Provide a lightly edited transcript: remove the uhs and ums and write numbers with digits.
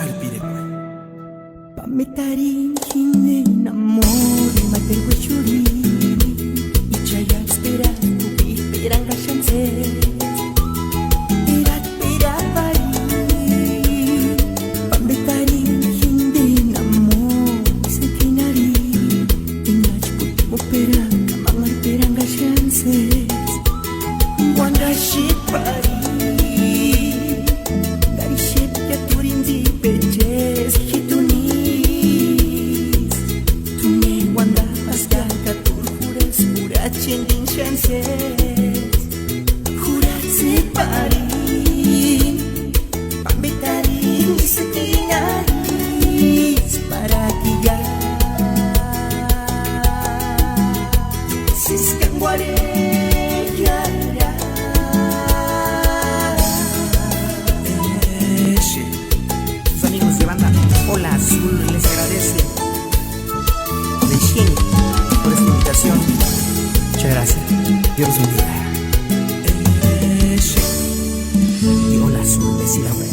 pirekwe. Pamitarin kine namori materwe churi. Ichaya espera tu piranga chance. Pirat pirapai. Pamitarin kine namori sekinari. Inach put peranga mangar piranga chance. Wanga shipari. Changing chances, jurat separin, pamitarin sekiaris para tiga. Siskan guarejara. Sus amigos de banda Ola Azul les agradece de Shin por esta invitación. Muchas gracias. Dios los bendiga. Y Ola Azul, decía.